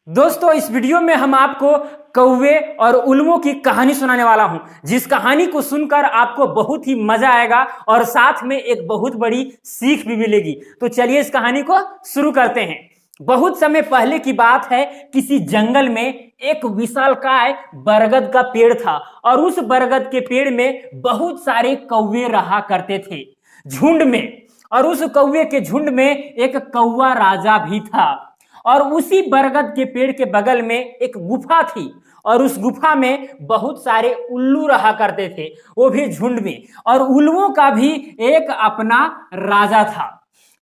दोस्तों, इस वीडियो में हम आपको कौवे और उल्लुओं की कहानी सुनाने वाला हूं, जिस कहानी को सुनकर आपको बहुत ही मजा आएगा और साथ में एक बहुत बड़ी सीख भी मिलेगी। तो चलिए इस कहानी को शुरू करते हैं। बहुत समय पहले की बात है, किसी जंगल में एक विशालकाय बरगद का पेड़ था और उस बरगद के पेड़ में बहुत सारे कौवे रहा करते थे झुंड में। और उस कौवे के झुंड में एक कौवा राजा भी था। और उसी बरगद के पेड़ के बगल में एक गुफा थी और उस गुफा में बहुत सारे उल्लू रहा करते थे, वो भी झुंड में। और उल्लुओं का भी एक अपना राजा था।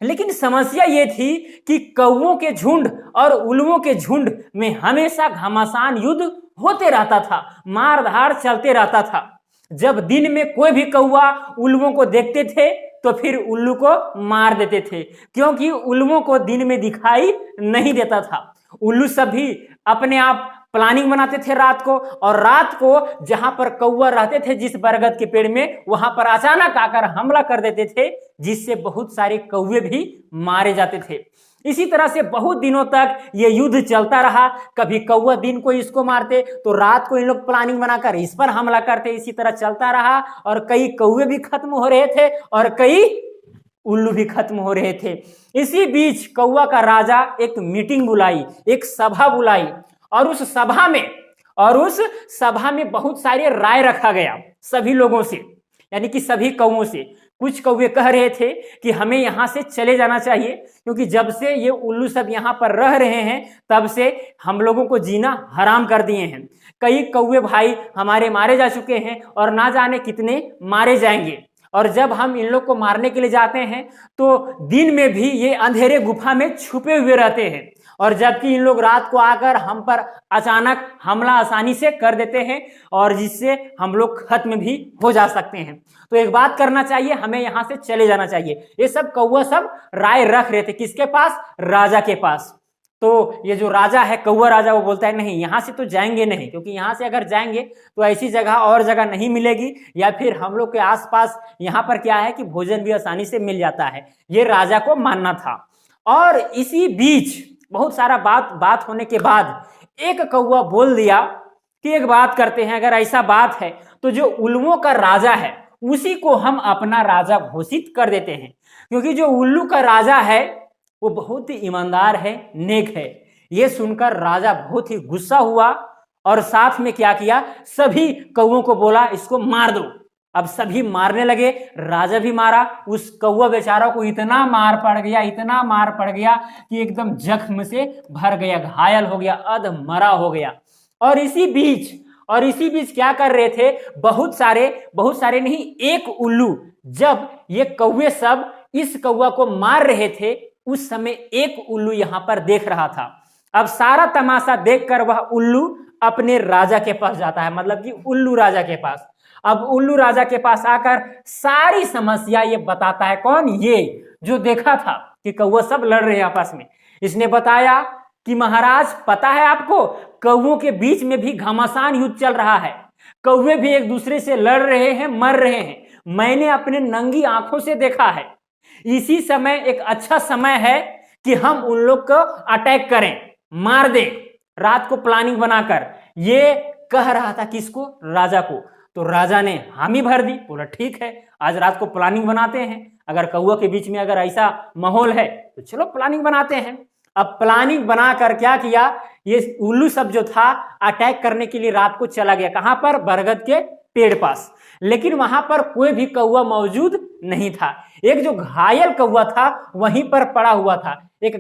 लेकिन समस्या ये थी कि कौवों के झुंड और उल्लुओं के झुंड में हमेशा घमासान युद्ध होते रहता था, मारधाड़ चलते रहता था। जब दिन में कोई भी कौवा उल्लुओं को देखते थे तो फिर उल्लू को मार देते थे, क्योंकि उल्लुओं को दिन में दिखाई नहीं देता था। उल्लू सब भी अपने आप प्लानिंग बनाते थे रात को, और रात को जहां पर कौवा रहते थे जिस बरगद के पेड़ में, वहां पर अचानक आकर हमला कर देते थे, जिससे बहुत सारे कौवे भी मारे जाते थे। इसी तरह से बहुत दिनों तक ये युद्ध चलता रहा। कभी कौवा दिन को इसको मारते तो रात को इन लोग प्लानिंग बनाकर इस पर हमला करते। इसी तरह चलता रहा और कई कौवे भी खत्म हो रहे थे और कई उल्लू भी खत्म हो रहे थे। इसी बीच कौवा का राजा एक मीटिंग बुलाई, एक सभा बुलाई, और उस सभा में बहुत सारे राय रखा गया सभी लोगों से, यानी कि सभी कौवों से। कुछ कौवे कह रहे थे कि हमें यहां से चले जाना चाहिए, क्योंकि जब से ये उल्लू सब यहां पर रह रहे हैं तब से हम लोगों को जीना हराम कर दिए हैं। कई कौवे भाई हमारे मारे जा चुके हैं और ना जाने कितने मारे जाएंगे। और जब हम इन लोग को मारने के लिए जाते हैं तो दिन में भी ये अंधेरे गुफा में छुपे हुए रहते हैं, और जबकि इन लोग रात को आकर हम पर अचानक हमला आसानी से कर देते हैं, और जिससे हम लोग खत्म भी हो जा सकते हैं। तो एक बात करना चाहिए, हमें यहां से चले जाना चाहिए। ये सब कौवा सब राय रख रहे थे, किसके पास? राजा के पास। तो ये जो राजा है, कौवा राजा, वो बोलता है नहीं, यहां से तो जाएंगे नहीं, क्योंकि यहां से अगर जाएंगे तो ऐसी जगह और जगह नहीं मिलेगी, या फिर हम लोग के आसपास यहाँ पर क्या है कि भोजन भी आसानी से मिल जाता है। ये राजा को मानना था। और इसी बीच बहुत सारा बात होने के बाद एक कौवा बोल दिया कि एक बात करते हैं, अगर ऐसा बात है तो जो उल्लुओं का राजा है उसी को हम अपना राजा घोषित कर देते हैं, क्योंकि जो उल्लू का राजा है वो बहुत ही ईमानदार है, नेक है। यह सुनकर राजा बहुत ही गुस्सा हुआ और साथ में क्या किया, सभी कौवों को बोला इसको मार दो। अब सभी मारने लगे, राजा भी मारा। उस कौवा बेचारा को इतना मार पड़ गया कि एकदम जख्म से भर गया, घायल हो गया, अधमरा हो गया। और इसी बीच क्या कर रहे थे, बहुत सारे नहीं, एक उल्लू, जब ये कौवे सब इस कौवा को मार रहे थे उस समय एक उल्लू यहां पर देख रहा था। अब सारा तमाशा देखकर वह उल्लू अपने राजा के पास जाता है, मतलब कि उल्लू राजा के पास। अब उल्लू राजा के पास आकर सारी समस्या ये बताता है। कौन? ये जो देखा था कि कौवा सब लड़ रहे हैं आपस में। इसने बताया कि महाराज, पता है आपको, कौवों के बीच में भी घमासान युद्ध चल रहा है। कौवे भी एक दूसरे से लड़ रहे हैं, मर रहे हैं। मैंने अपने नंगी आंखों से देखा है। इसी समय एक अच्छा समय है कि हम उन लोग को अटैक करें, मार दें, रात को प्लानिंग बनाकर। ये कह रहा था किसको? राजा को। तो राजा ने हामी भर दी, बोला ठीक है, आज रात को प्लानिंग बनाते हैं। अगर कौवा के बीच में अगर ऐसा माहौल है तो चलो प्लानिंग बनाते हैं। अब प्लानिंग बनाकर क्या किया, ये उल्लू सब जो था अटैक करने के लिए रात को चला गया। कहां पर? बरगद के पेड़ पास। लेकिन वहां पर कोई भी कौवा मौजूद नहीं था। एक जो घायल कौवा था वहीं पर पड़ा हुआ था। देख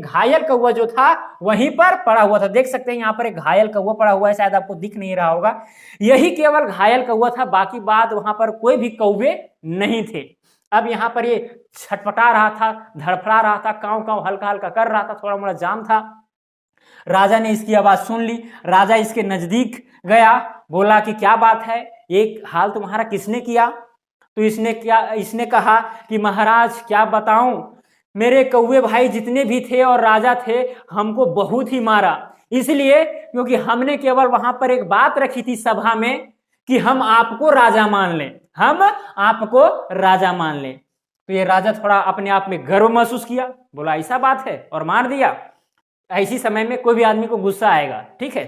सकते हैं यहाँ पर एक घायल कौवा पड़ा हुआ है, शायद आपको दिख नहीं रहा होगा। यही केवल घायल कौवा था, बाकी बात वहां पर कोई भी कौवे नहीं थे। अब यहाँ पर ये छटपटा रहा था, धड़फड़ा रहा था, कांव कांव हल्का हल्का कर रहा था, थोड़ा मोड़ा जाम था। राजा ने इसकी आवाज सुन ली। राजा इसके नजदीक गया, बोला कि क्या बात है, एक हाल तुम्हारा किसने किया? तो इसने कहा कि महाराज क्या बताऊं, मेरे कौवे भाई जितने भी थे और राजा थे हमको बहुत ही मारा, इसलिए क्योंकि हमने केवल वहां पर एक बात रखी थी सभा में कि हम आपको राजा मान लें। तो ये राजा थोड़ा अपने आप में गर्व महसूस किया, बोला ऐसा बात है, और मार दिया। ऐसी समय में कोई भी आदमी को गुस्सा आएगा, ठीक है।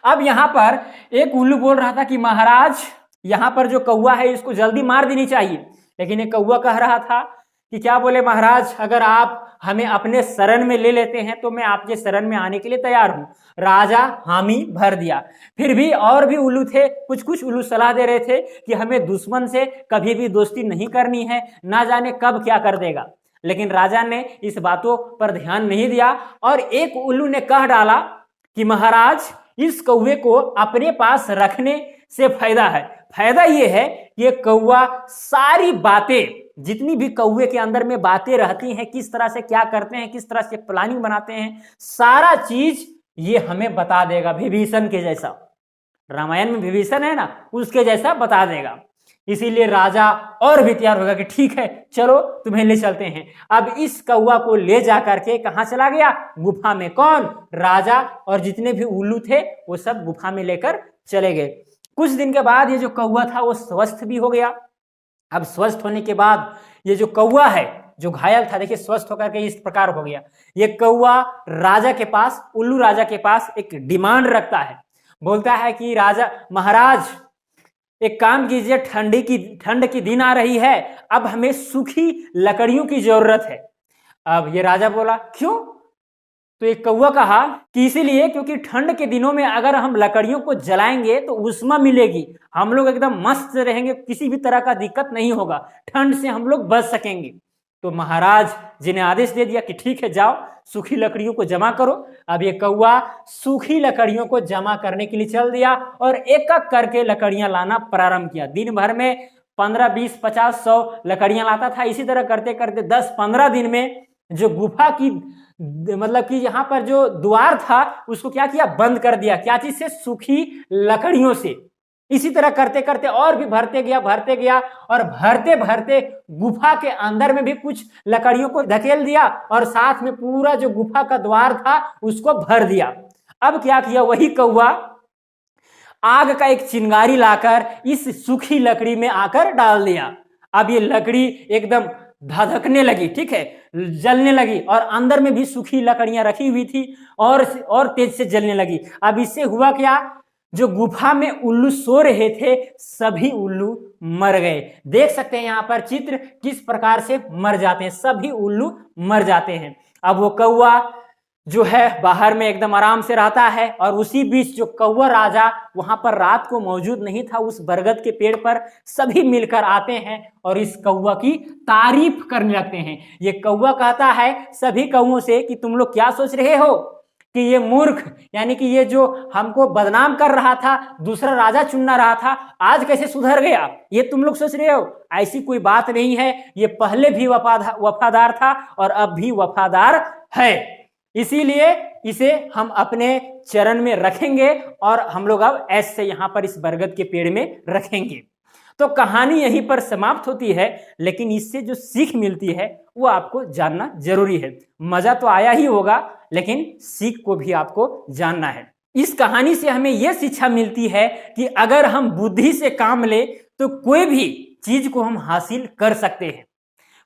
अब यहाँ पर एक उल्लू बोल रहा था कि महाराज यहाँ पर जो कौवा है इसको जल्दी मार देनी चाहिए, लेकिन एक कौवा कह रहा था कि क्या बोले महाराज, अगर आप हमें अपने शरण में ले लेते हैं तो मैं आपके शरण में आने के लिए तैयार हूं। राजा हामी भर दिया। फिर भी और भी उल्लू थे, कुछ कुछ उल्लू सलाह दे रहे थे कि हमें दुश्मन से कभी भी दोस्ती नहीं करनी है, ना जाने कब क्या कर देगा। लेकिन राजा ने इस बातों पर ध्यान नहीं दिया और एक उल्लू ने कह डाला कि महाराज इस कौवे को अपने पास रखने से फायदा है। फायदा ये है कि ये कौवा सारी बातें, जितनी भी कौवे के अंदर में बातें रहती हैं, किस तरह से क्या करते हैं, किस तरह से प्लानिंग बनाते हैं, सारा चीज ये हमें बता देगा। विभीषण के जैसा, रामायण में विभीषण है ना, उसके जैसा बता देगा। इसीलिए राजा और भी तैयार होगा कि ठीक है चलो तुम्हें ले चलते हैं। अब इस कौवा को ले जा करके कहां चला गया? गुफा में। कौन? राजा और जितने भी उल्लू थे वो सब गुफा में लेकर चले गए। कुछ दिन के बाद ये जो कौवा था वो स्वस्थ भी हो गया। अब स्वस्थ होने के बाद ये जो कौवा है जो घायल था, देखिए स्वस्थ होकर के इस प्रकार हो गया। ये कौवा राजा के पास, उल्लू राजा के पास एक डिमांड रखता है। बोलता है कि राजा महाराज एक काम कीजिए, ठंड की दिन आ रही है, अब हमें सूखी लकड़ियों की जरूरत है। अब ये राजा बोला क्यों? तो एक कौवा कहा कि इसीलिए क्योंकि ठंड के दिनों में अगर हम लकड़ियों को जलाएंगे तो उष्मा मिलेगी, हम लोग एकदम मस्त रहेंगे, किसी भी तरह का दिक्कत नहीं होगा, ठंड से हम लोग बच सकेंगे। तो महाराज जी ने आदेश दे दिया कि ठीक है जाओ सूखी लकड़ियों को जमा करो। अब ये कौवा सूखी लकड़ियों को जमा करने के लिए चल दिया और एक एक करके लकड़ियां लाना प्रारंभ किया। दिन भर में 15, 20, 50, 100 लकड़ियां लाता था। इसी तरह करते करते 10-15 दिन में जो गुफा की मतलब कि यहाँ पर जो द्वार था उसको क्या किया? बंद कर दिया। क्या चीज से? सूखी लकड़ियों से। इसी तरह करते करते और भी भरते गया और भरते भरते गुफा के अंदर में भी कुछ लकड़ियों को धकेल दिया और साथ में पूरा जो गुफा का द्वार था उसको भर दिया। अब क्या किया? वही कौवा आग का एक चिंगारी लाकर इस सूखी लकड़ी में आकर डाल दिया। अब ये लकड़ी एकदम धधकने लगी, ठीक है, जलने लगी और अंदर में भी सूखी लकड़ियां रखी हुई थी और तेज से जलने लगी। अब इससे हुआ क्या? जो गुफा में उल्लू सो रहे थे सभी उल्लू मर गए। देख सकते हैं यहाँ पर चित्र किस प्रकार से मर जाते हैं, सभी उल्लू मर जाते हैं। अब वो कौवा जो है बाहर में एकदम आराम से रहता है और उसी बीच जो कौवा राजा वहां पर रात को मौजूद नहीं था, उस बरगद के पेड़ पर सभी मिलकर आते हैं और इस कौवा की तारीफ करने लगते हैं। ये कौवा कहता है सभी कौवों से कि तुम लोग क्या सोच रहे हो कि ये मूर्ख, यानी कि ये जो हमको बदनाम कर रहा था, दूसरा राजा चुनना रहा था, आज कैसे सुधर गया, ये तुम लोग सोच रहे हो? ऐसी कोई बात नहीं है, ये पहले भी वफादार था और अब भी वफादार है। इसीलिए इसे हम अपने चरण में रखेंगे और हम लोग अब ऐसे यहाँ पर इस बरगद के पेड़ में रखेंगे। तो कहानी यहीं पर समाप्त होती है, लेकिन इससे जो सीख मिलती है वो आपको जानना जरूरी है। मजा तो आया ही होगा, लेकिन सीख को भी आपको जानना है। इस कहानी से हमें यह शिक्षा मिलती है कि अगर हम बुद्धि से काम ले तो कोई भी चीज को हम हासिल कर सकते हैं,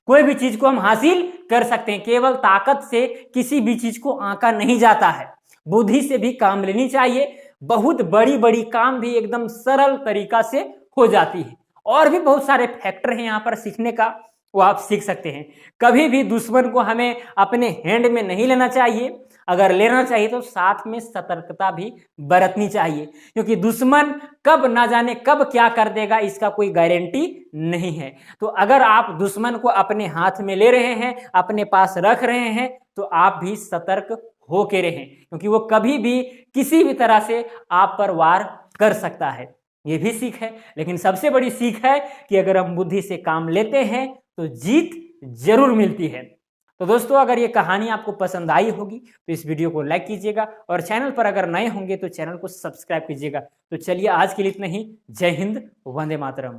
कोई भी चीज को हम हासिल कर सकते हैं। केवल ताकत से किसी भी चीज को आंका नहीं जाता है, बुद्धि से भी काम लेनी चाहिए। बहुत बड़ी बड़ी काम भी एकदम सरल तरीका से हो जाती है। और भी बहुत सारे फैक्टर हैं यहाँ पर सीखने का, वो आप सीख सकते हैं। कभी भी दुश्मन को हमें अपने हैंड में नहीं लेना चाहिए, अगर लेना चाहिए तो साथ में सतर्कता भी बरतनी चाहिए, क्योंकि दुश्मन कब ना जाने कब क्या कर देगा इसका कोई गारंटी नहीं है। तो अगर आप दुश्मन को अपने हाथ में ले रहे हैं, अपने पास रख रहे हैं, तो आप भी सतर्क होके रहें, क्योंकि वो कभी भी किसी भी तरह से आप पर वार कर सकता है। ये भी सीख है, लेकिन सबसे बड़ी सीख है कि अगर हम बुद्धि से काम लेते हैं तो जीत जरूर मिलती है। तो दोस्तों, अगर ये कहानी आपको पसंद आई होगी तो इस वीडियो को लाइक कीजिएगा और चैनल पर अगर नए होंगे तो चैनल को सब्सक्राइब कीजिएगा। तो चलिए आज के लिए इतना ही। जय हिंद, वंदे मातरम।